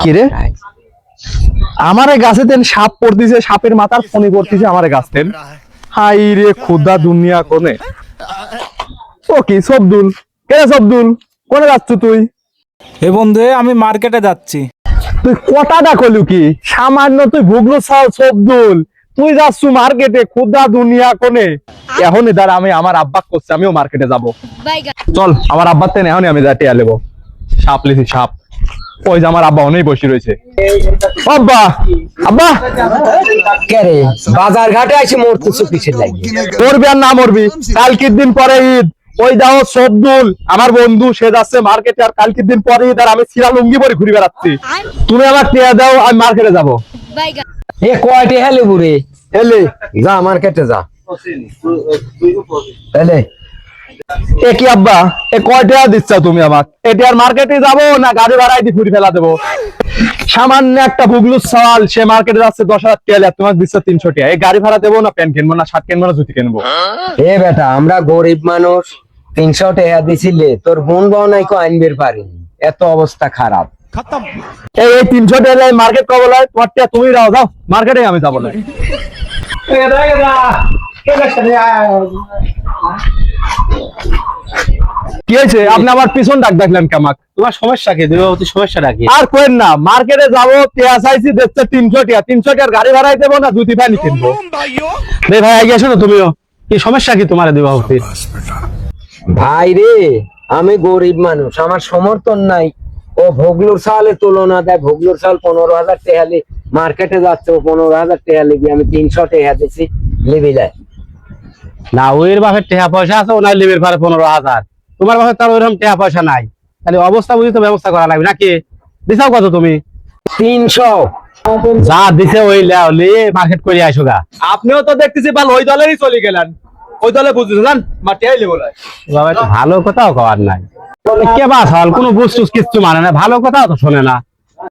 কি রে আমারে গাছে দেন সাপ পড়তিছে, সাপের মাথার ফণি পড়তিছে আমারে গাছ দেন। হাই রে খোদা দুনিয়া কোনে। ও কি সবদুল, কে সবদুল, কোনে যাচ্ছ তুই? হে বন্ধু, আমি মার্কেটে যাচ্ছি। তুই কটাটা কলু কি সামান্য, তুই ভুগলু সাল সবদুল, তুই যাচ্ছ মার্কেটে, খোদা দুনিয়া কোনে। এখন দাঁড়া, আমি আমার আব্বা করছে, আমিও মার্কেটে যাব। চল আমার আব্বার তেন এখনই আমি যা টিয়া লেবো। সাপ লিছি সাপ, ওই যে আমার আব্বা অনেক বসে রয়েছে। আব্বা আব্বা কে রে বাজার ঘাটে আসি মরতেছ কিসের লাগি? মরবি আর না মরবি, কালকের দিন পরে ঈদ। ওই দাও সবদুল আমার বন্ধু, সে যাচ্ছে মার্কেটে, আর কালকের দিন পরে ঈদ, আর আমি সিরা লুঙ্গি পরে ঘুরে বেড়াচ্ছি। তুমি আমার টিয়া দাও, আমি মার্কেটে যাবো। এ কয়টি হেলে বুড়ি এলে যা মার্কেটে যা এলে। এ কি আব্বা, এ কয় টাকা দিচ্ছ তুমি আমার? এটি আর মার্কেটে যাবো না গাড়ি ভাড়ায় দিয়ে ঘুরে ফেলা দেবো? সামান্য একটা বুগলু সাল, সে মার্কেটে যাচ্ছে 10,000 টাকা, তোমার দিচ্ছ 300 টাকা। এই গাড়ি ভাড়া দেবো না প্যান্ট কিনবো না শার্ট কিনবো না জুতি কিনবো? এ বেটা আমরা গরিব মানুষ, 300 টাকা দিছিলে, তোর বোন বানাই কো আনবের পারিনি, এত অবস্থা খারাপ। এই 300 টাকা মার্কেট কবে হয়? তোমার টাকা তুমি দাও, যাও মার্কেটে, আমি যাবো না। কি হয়েছে? আপনি আমার পিছন ডাক দেখলেন কেমাক? তোমার সমস্যা কি? তুমি সমস্যাটা কি? আর কোয়েন না, মার্কেটে যাবো, পেঁয়া চাইছি দেখছে 300 টাকা। 300 টাকার গাড়ি ভাড়াই দেবো না জুতি পানি কিনবো? রে ভাই আগে আসো না, তুমিও কি সমস্যা কি তোমার দেবা হতে? ভাই রে আমি গরিব মানুষ, আমার সমর্থন নাই। ও ভোগলুর সালের তুলনা দেয়, ভোগলুর সাল 15,000 টাকা মার্কেটে যাচ্ছে, ও 15,000 টাকা লিবি, আমি 300 টাকা দিছি লিবি যায় না ওইর বাপের টাকা পয়সা আছে, ওনার লিবের পারে 15,000। তোমার বাপের তার ওইরকম টাকা পয়সা নাই, তাহলে অবস্থা বুঝি তো ব্যবস্থা করা লাগবে নাকি? দিছাও কত তুমি? 300। যা দিছে ওই লে মার্কেট করে আইসো গা। আপনিও তো দেখতেছি ভালো ওই দলেরই চলে গেলেন, ওই দলে বুঝতেছেন মাটিয়াই লেবো না। বাবা একটু ভালো কথাও কওয়ার নাই, কে বা হল কোনো বুঝ টুস কিচ্ছু মানে না, ভালো কথাও তো শোনে না।